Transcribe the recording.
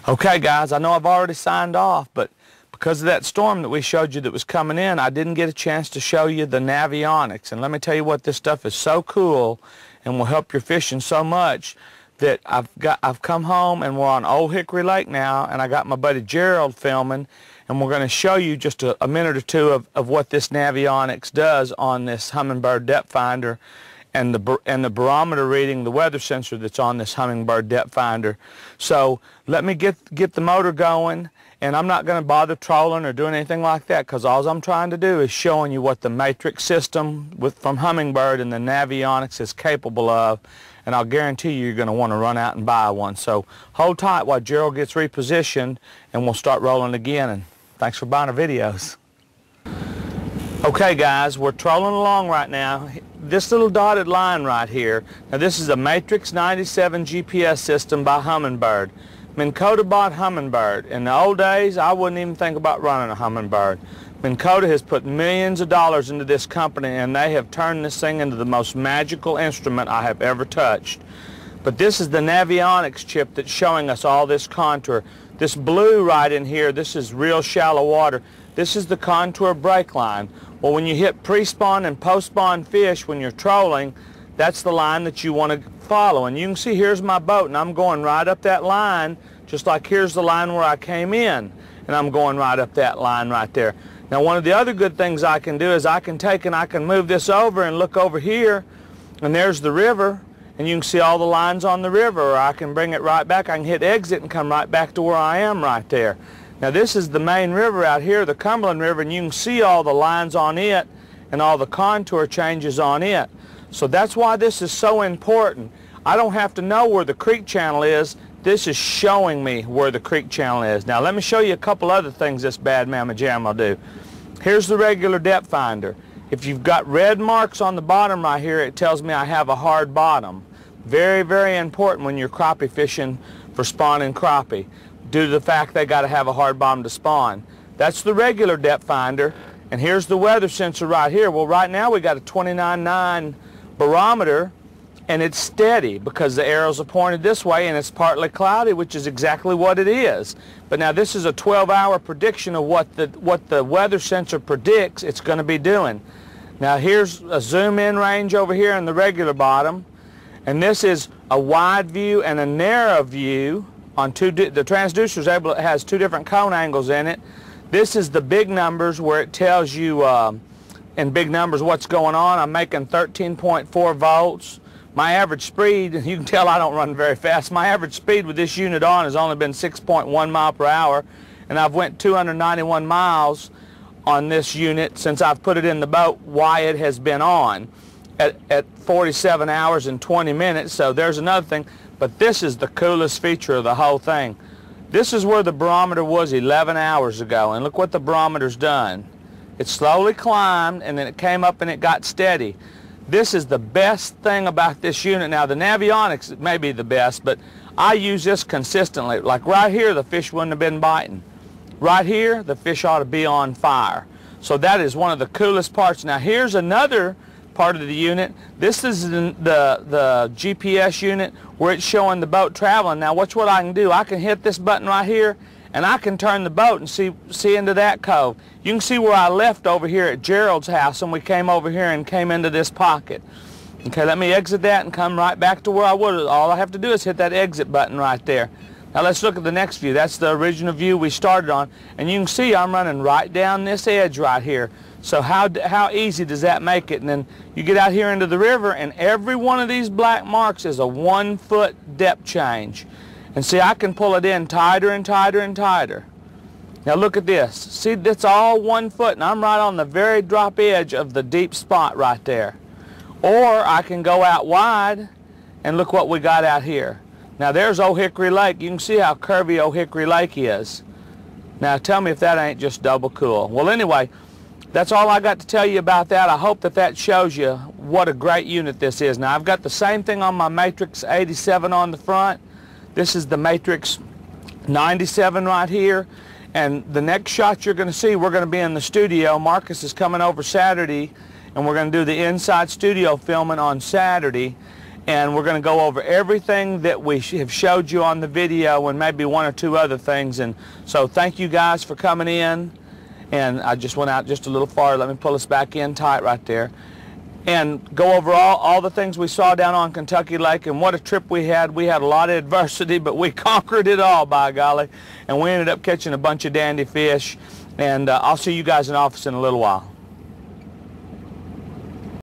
Okay guys, I know I've already signed off, but because of that storm that we showed you that was coming in, I didn't get a chance to show you the Navionics. And let me tell you what, this stuff is so cool and will help your fishing so much that I've come home and we're on Old Hickory Lake now, and I got my buddy Gerald filming, and we're going to show you just a minute or two of what this Navionics does on this Humminbird depth finder and the barometer reading, the weather sensor that's on this Humminbird depth finder. So let me get the motor going, and I'm not going to bother trolling or doing anything like that, because all I'm trying to do is showing you what the matrix system from Humminbird and the Navionics is capable of, and I'll guarantee you're going to want to run out and buy one. So hold tight while Gerald gets repositioned, and we'll start rolling again, and thanks for buying our videos. Okay guys, we're trolling along right now. This little dotted line right here, now this is a Matrix 97 GPS system by Humminbird. Minn Kota bought Humminbird. In the old days, I wouldn't even think about running a Humminbird. Minn Kota has put millions of dollars into this company, and they have turned this thing into the most magical instrument I have ever touched. But this is the Navionics chip that's showing us all this contour. This blue right in here, this is real shallow water. This is the contour break line. Well, when you hit pre-spawn and post-spawn fish when you're trolling, that's the line that you want to follow. And you can see here's my boat, and I'm going right up that line, just like here's the line where I came in, and I'm going right up that line right there. Now, one of the other good things I can do is I can take and I can move this over and look over here, and there's the river, and you can see all the lines on the river, or I can bring it right back. I can hit exit and come right back to where I am right there. Now, this is the main river out here, the Cumberland River, and you can see all the lines on it and all the contour changes on it. So that's why this is so important. I don't have to know where the creek channel is. This is showing me where the creek channel is. Now, let me show you a couple other things this bad mamma jam will do. Here's the regular depth finder. If you've got red marks on the bottom right here, it tells me I have a hard bottom. Very, very important when you're crappie fishing for spawning crappie, due to the fact they got to have a hard bottom to spawn. That's the regular depth finder, and here's the weather sensor right here. Well, right now we got a 29.9 barometer, and it's steady because the arrows are pointed this way, and it's partly cloudy, which is exactly what it is. But now this is a 12-hour prediction of what the weather sensor predicts it's going to be doing. Now here's a zoom in range over here in the regular bottom, and this is a wide view and a narrow view. On the transducer has two different cone angles in it. This is the big numbers where it tells you in big numbers what's going on. I'm making 13.4 volts. My average speed, you can tell I don't run very fast, my average speed with this unit on has only been 6.1 mile per hour, and I've went 291 miles on this unit since I've put it in the boat while it has been on at 47 hours and 20 minutes. So there's another thing. But this is the coolest feature of the whole thing. This is where the barometer was 11 hours ago, and look what the barometer's done. It slowly climbed, and then it came up and it got steady. This is the best thing about this unit. Now, the Navionics may be the best, but I use this consistently. Like right here, the fish wouldn't have been biting. Right here, the fish ought to be on fire. So that is one of the coolest parts. Now, here's another part of the unit. This is the GPS unit where it's showing the boat traveling. Now watch what I can do. I can hit this button right here, and I can turn the boat and see into that cove. You can see where I left over here at Gerald's house, and we came over here and came into this pocket. Okay, let me exit that and come right back to where I was. All I have to do is hit that exit button right there. Now let's look at the next view. That's the original view we started on, and you can see I'm running right down this edge right here. So how easy does that make it? And then you get out here into the river, and every one of these black marks is a 1 foot depth change. And see, I can pull it in tighter and tighter and tighter. Now look at this. See, that's all 1 foot, and I'm right on the very drop edge of the deep spot right there. Or I can go out wide, and look what we got out here. Now there's Old Hickory Lake. You can see how curvy Old Hickory Lake is. Now tell me if that ain't just double cool. Well, anyway, that's all I got to tell you about that. I hope that shows you what a great unit this is. Now, I've got the same thing on my Matrix 87 on the front. This is the Matrix 97 right here. And the next shot you're going to see, we're going to be in the studio. Marcus is coming over Saturday, and we're going to do the inside studio filming on Saturday. and we're going to go over everything that we have showed you on the video and maybe one or two other things. And so thank you guys for coming in. And I just went out just a little farther. Let me pull us back in tight right there. And go over all the things we saw down on Kentucky Lake, and what a trip we had. We had a lot of adversity, but we conquered it all, by golly. And we ended up catching a bunch of dandy fish. And I'll see you guys in the office in a little while.